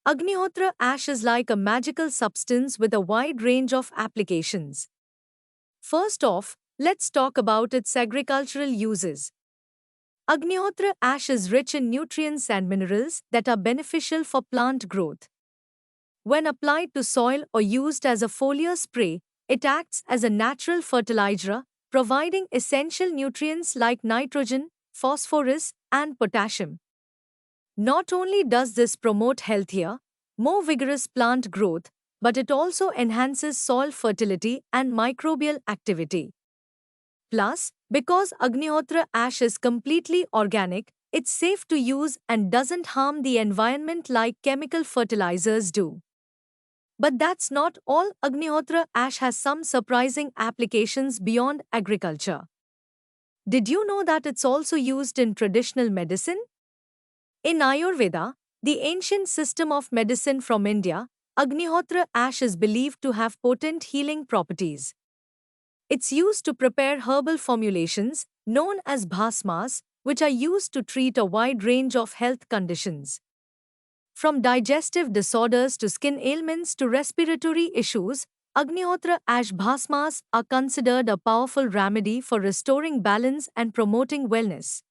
Agnihotra ash is like a magical substance with a wide range of applications. First off, let's talk about its agricultural uses. Agnihotra ash is rich in nutrients and minerals that are beneficial for plant growth. When applied to soil or used as a foliar spray, it acts as a natural fertilizer, providing essential nutrients like nitrogen, phosphorus, and potassium. Not only does this promote healthier, more vigorous plant growth, but it also enhances soil fertility and microbial activity. Plus, because Agnihotra ash is completely organic, it's safe to use and doesn't harm the environment like chemical fertilizers do. But that's not all. Agnihotra ash has some surprising applications beyond agriculture. Did you know that it's also used in traditional medicine? In Ayurveda, the ancient system of medicine from India, Agnihotra ash is believed to have potent healing properties. It's used to prepare herbal formulations, known as bhasmas, which are used to treat a wide range of health conditions. From digestive disorders to skin ailments to respiratory issues, Agnihotra ash bhasmas are considered a powerful remedy for restoring balance and promoting wellness.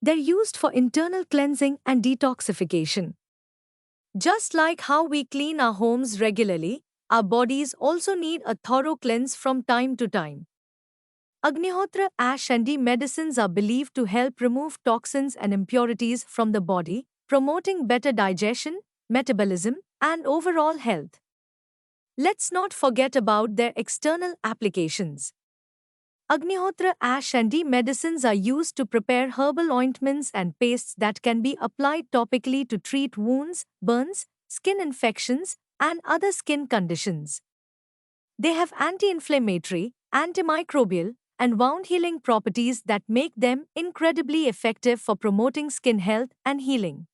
They're used for internal cleansing and detoxification. Just like how we clean our homes regularly, our bodies also need a thorough cleanse from time to time. Agnihotra ash and tea medicines are believed to help remove toxins and impurities from the body, promoting better digestion, metabolism, and overall health. Let's not forget about their external applications. Agnihotra ash and tea medicines are used to prepare herbal ointments and pastes that can be applied topically to treat wounds, burns, skin infections, and other skin conditions. They have anti-inflammatory, antimicrobial, and wound healing properties that make them incredibly effective for promoting skin health and healing.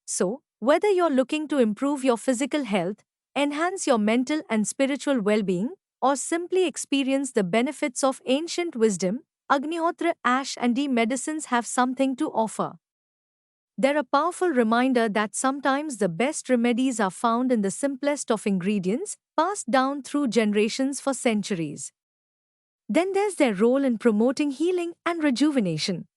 So, whether you're looking to improve your physical health, enhance your mental and spiritual well-being, or simply experience the benefits of ancient wisdom, Agnihotra ash and tea medicines have something to offer. They're a powerful reminder that sometimes the best remedies are found in the simplest of ingredients, passed down through generations for centuries. Then there's their role in promoting healing and rejuvenation.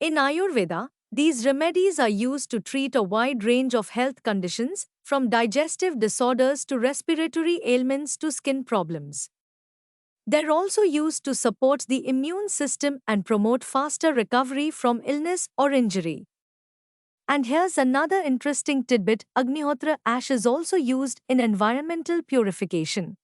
In Ayurveda, these remedies are used to treat a wide range of health conditions, from digestive disorders to respiratory ailments to skin problems. They're also used to support the immune system and promote faster recovery from illness or injury. And here's another interesting tidbit: Agnihotra ash is also used in environmental purification.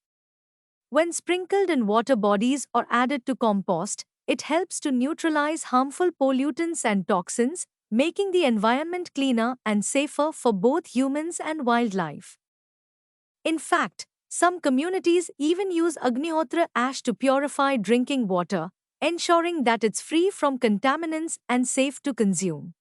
When sprinkled in water bodies or added to compost, it helps to neutralize harmful pollutants and toxins, making the environment cleaner and safer for both humans and wildlife. In fact, some communities even use Agnihotra ash to purify drinking water, ensuring that it's free from contaminants and safe to consume.